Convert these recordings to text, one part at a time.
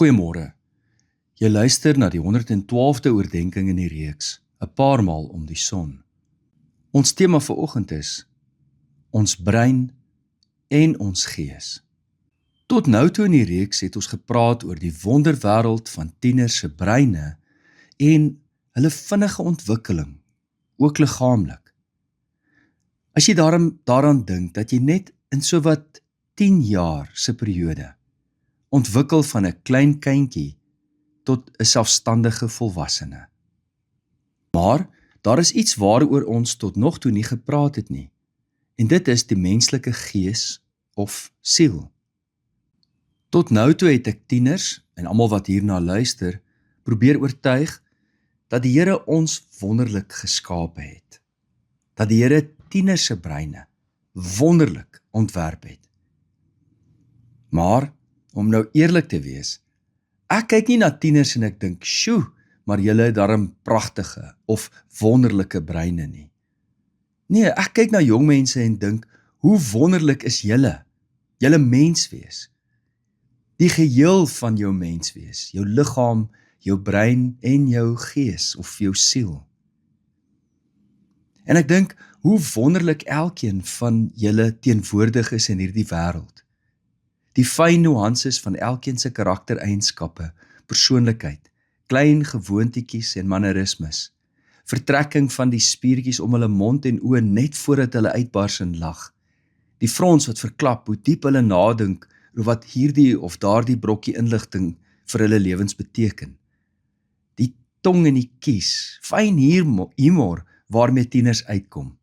Goeiemôre. Jy luister na die 112de oordenking in die reeks, 'n paar maal om die son. Ons tema vir oggend is ons brein en ons gees. Tot nou toe in die reeks het ons gepraat oor die wonderwêreld van tieners se breine en hulle vinnige ontwikkeling, ook liggaamlik. As jy daaraan dink dat jy net in sowat 10 jaar se periode ontwikkel van 'n klein kindjie tot 'n selfstandige volwassene. Maar daar is iets waaroor ons tot nog toe nie gepraat het nie, en dit is die menslike gees of siel. Tot nou toe het ek tieners, en almal wat hierna luister, probeer oortuig dat die Here ons wonderlik geskape het. Dat die Here tieners se breine wonderlik ontwerp het. Maar om nou eerlik te wees, ek kyk nie na tieners en ek dink, "Sjoe, maar julle het darm pragtige of wonderlike breine nie." Nee, ek kyk na jong mense en dink, hoe wonderlik is julle menswees. Die geheel van jou menswees, jou liggaam, jou brein en jou gees of jou siel. En ek dink, hoe wonderlik elkeen van julle teenwoordig is in hierdie wêreld. Die fyn nuances van elkeen se karaktereienskappe, persoonlikheid, klein gewoontetjies en mannerismes, vertrekking van die spiertjies om hulle mond en oë net voordat hulle uitbars in lag, die frons wat verklap hoe diep hulle nadink oor wat hierdie of daardie brokkie inligting vir hulle lewens beteken, die tong en die kies, fyn humor waarmee tieners uitkom,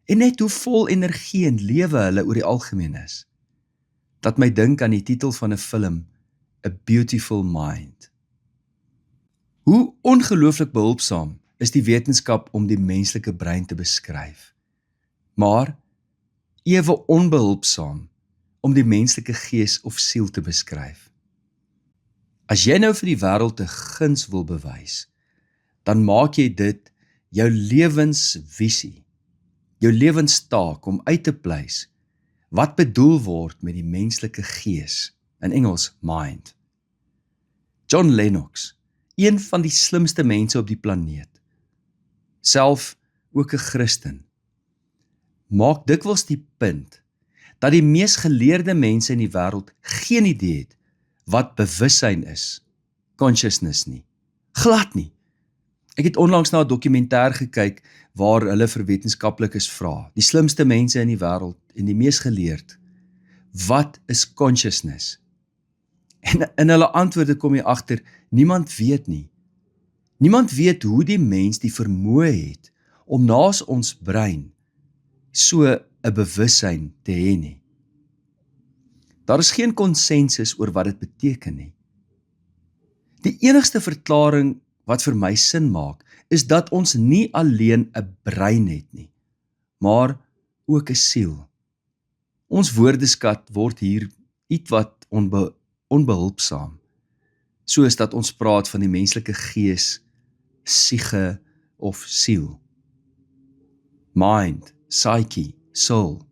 en net hoe vol energie en lewe hulle oor die algemeen is. Dat my dink aan die titel van 'n film, A Beautiful Mind. Hoe ongelooflik behulpsaam is die wetenskap om die menslike brein te beskryf, maar ewe onbehulpsaam om die menslike gees of siel te beskryf. As jy nou vir die wêreld 'n guns wil bewys, dan maak jy dit jou lewensvisie, jou lewenstaak om uit te pleis wat bedoel word met die menslike gees, in Engels mind. John Lennox, een van die slimste mense op die planeet, self ook 'n Christen, maak dikwels die punt dat die mees geleerde mense in die wêreld geen idee het wat bewussyn is, consciousness nie, glad nie. Ek het onlangs na 'n dokumentêr gekyk waar hulle vir wetenskaplikes vra, die slimste mense in die wêreld en die mees geleerd, wat is consciousness? En in hulle antwoorde kom jy agter, niemand weet nie. Niemand weet hoe die mens die vermoë het om naas ons brein so 'n bewussyn te hê nie. Daar is geen konsensus oor wat dit beteken nie. Die enigste verklaring wat vir my sin maak, is dat ons nie alleen 'n brein het nie, maar ook 'n siel. Ons woordeskat word hier ietwat onbehulpsaam, soos dat ons praat van die menslike gees, siege of siel. Mind, psyche, soul.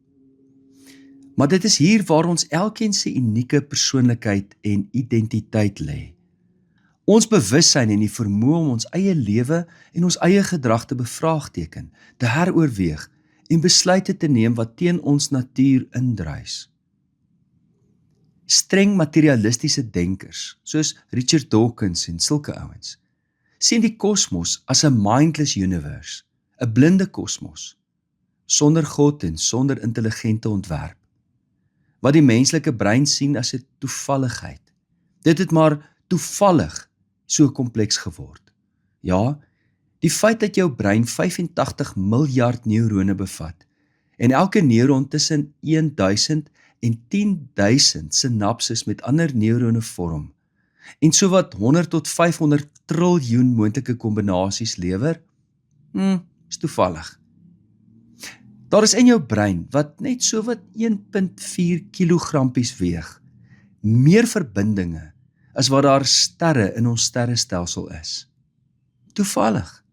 Maar dit is hier waar ons elkeen se unieke persoonlikheid en identiteit lê. Ons bewussyn en die vermoë om ons eie lewe en ons eie gedrag te bevraagteken, te heroorweeg en besluite te neem wat teen ons natuur indruis. Streng materialistiese denkers, soos Richard Dawkins en sulke ouens, sien die kosmos as 'n mindless universe, 'n blinde kosmos, sonder God en sonder intelligente ontwerp, wat die menslike brein sien as 'n toevalligheid. Dit het maar toevallig so kompleks geword. Ja, die feit dat jou brein 85 miljard neurone bevat en elke neuron tussen 1000 en 10.000 sinapses met ander neurone vorm en sowat 100 tot 500 triljoen moontlike kombinasies lewer, is toevallig. Daar is in jou brein, wat net sowat 1,4 kilogrampies weeg, meer verbindinge as wat daar sterre in ons sterrestelsel is. Toevallig.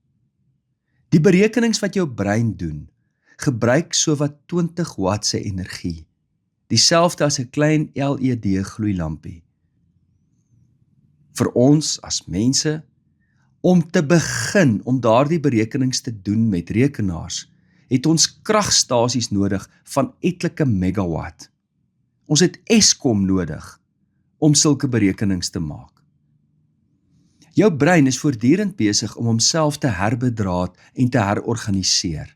Die berekenings wat jou brein doen, gebruik sowat 20 watt se energie, dieselfde as 'n klein LED gloeilampie. vir ons as mense om te begin om daardie berekenings te doen met rekenaars, het ons kragstasies nodig van etlike megawatt. Ons het Eskom nodig om sulke berekenings te maak. Jou brein is voortdurend besig om homself te herbedraad en te herorganiseer.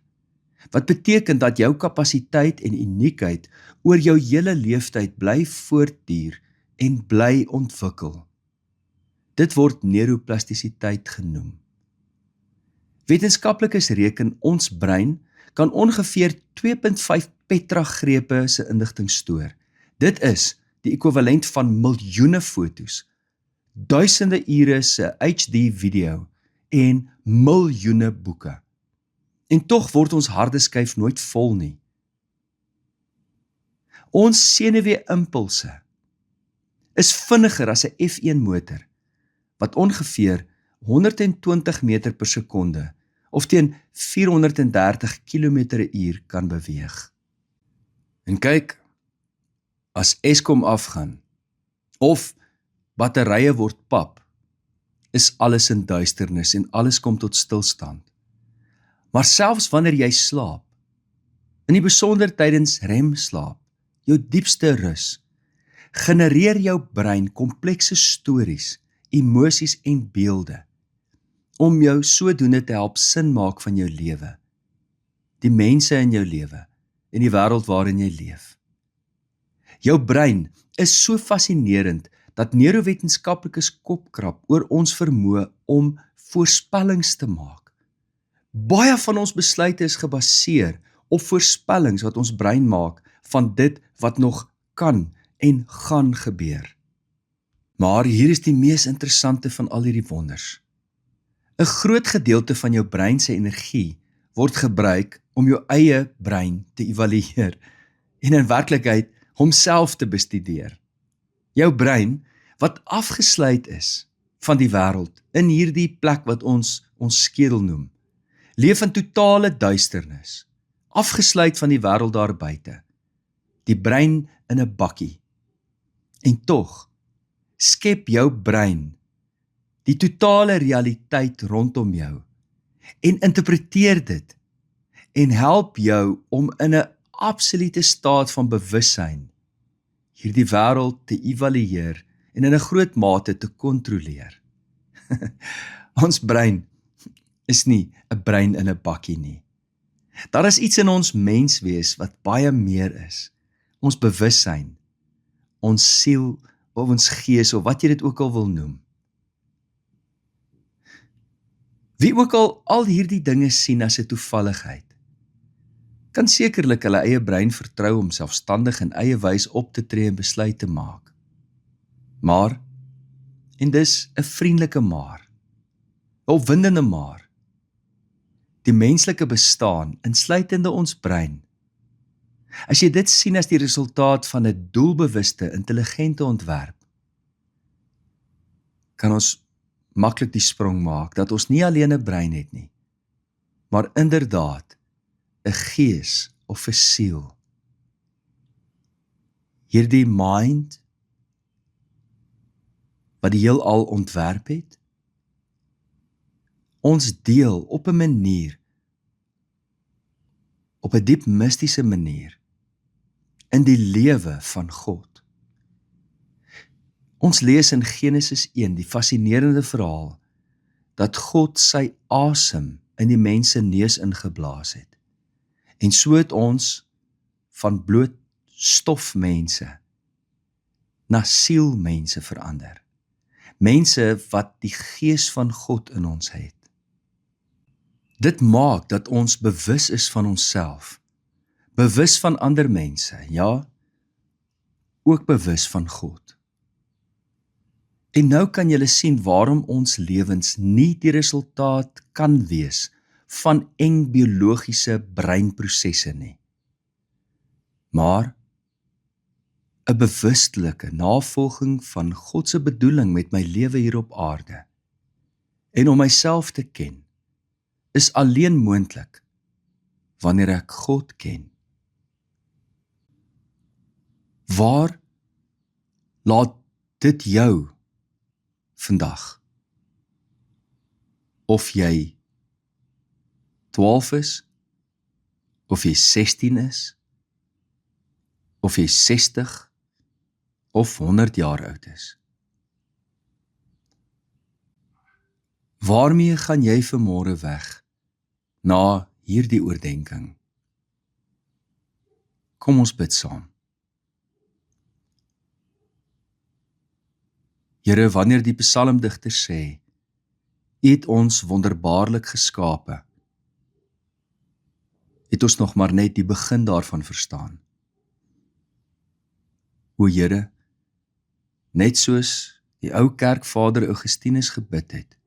Wat beteken dat jou kapasiteit en uniekheid oor jou hele leeftyd bly voortduur en bly ontwikkel. Dit word neuroplastisiteit genoem. Wetenskaplikes reken ons brein kan ongeveer 2.5 petragrepe se inligting stoor. Dit is die ekwivalent van miljoene foto's, duisende ure se HD video en miljoene boeke. En tog word ons harde skyf nooit vol nie. Ons senuwee-impulse is vinniger as 'n F1 motor, wat ongeveer 120 meter per sekonde of teen 430 km/h kan beweeg. En kyk, as Eskom afgaan, of batterye word pap, is alles in duisternis en alles kom tot stilstand. Maar selfs wanneer jy slaap, in die besonder tydens remslaap, jou diepste rus, genereer jou brein komplekse stories, emosies en beelde, om jou sodoende te help sin maak van jou lewe, die mense in jou lewe en die wêreld waarin jy leef. Jou brein is so fascinerend dat neurowetenskaplikes kopkrap oor ons vermoë om voorspellings te maak. Baie van ons besluite is gebaseer op voorspellings wat ons brein maak van dit wat nog kan en gaan gebeur. Maar hier is die mees interessante van al hierdie wonders. 'n Groot gedeelte van jou brein se energie word gebruik om jou eie brein te evalueer en in werklikheid homself te bestudeer. Jou brein, wat afgesluit is van die wêreld, in hierdie plek wat ons skedel noem, leef in totale duisternis, afgesluit van die wêreld daar buite, die brein in 'n bakkie. En tog skep jou brein die totale realiteit rondom jou en interpreteer dit en help jou om in 'n absolute staat van bewussyn hierdie wêreld te evalueer en in 'n groot mate te kontroleer. Ons brein is nie 'n brein in 'n bakkie nie. Daar is iets in ons menswees wat baie meer is. Ons bewussyn, ons siel of ons gees of wat jy dit ook al wil noem. Wie ook al hierdie dinge sien as 'n toevalligheid, kan sekerlik hulle eie brein vertrou om selfstandig en eie wys op te tree en besluit te maak. Maar, en dis 'n vriendelike maar, 'n opwindende maar, die menslike bestaan, insluitende ons brein, as jy dit sien as die resultaat van 'n doelbewuste, intelligente ontwerp, kan ons maklik die sprong maak dat ons nie alleen 'n brein het nie, maar inderdaad 'n gees of 'n siel. Hierdie mind wat die heelal ontwerp het, ons deel op 'n manier, op 'n diep mistiese manier, in die lewe van God. Ons lees in Genesis 1 die fascinerende verhaal dat God sy asem in die mens se neus ingeblaas het. En so het ons van bloot stofmense na sielmense verander. Mense wat die gees van God in ons het. Dit maak dat ons bewus is van onsself, bewus van ander mense, ja, ook bewus van God. En nou kan julle sien waarom ons lewens nie die resultaat kan wees van eng biologiese breinprosesse nie, maar 'n bewustelike navolging van God se bedoeling met my lewe hier op aarde en om myself te ken, is alleen moontlik wanneer ek God ken. Waar laat dit jou vandag. Of jy 12 is, of jy 16 is, of jy 60 of 100 jaar oud is. Waarmee gaan jy vanmôre weg na hierdie oordeenking? Kom ons bid saam. Here, wanneer die psalmdigter sê, U het ons wonderbaarlik geskape, het ons nog maar net die begin daarvan verstaan. O Here, net soos die ou kerkvader Augustinus gebid het,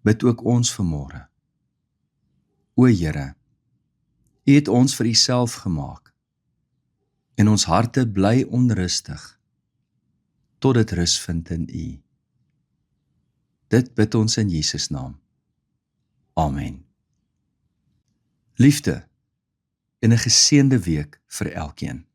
bid ook ons vanmôre. O Here, U het ons vir U-self gemaak, en ons harte bly onrustig, tot dit rus vind in U. Dit bid ons in Jesus naam. Amen. Liefde en 'n geseënde week vir elkeen.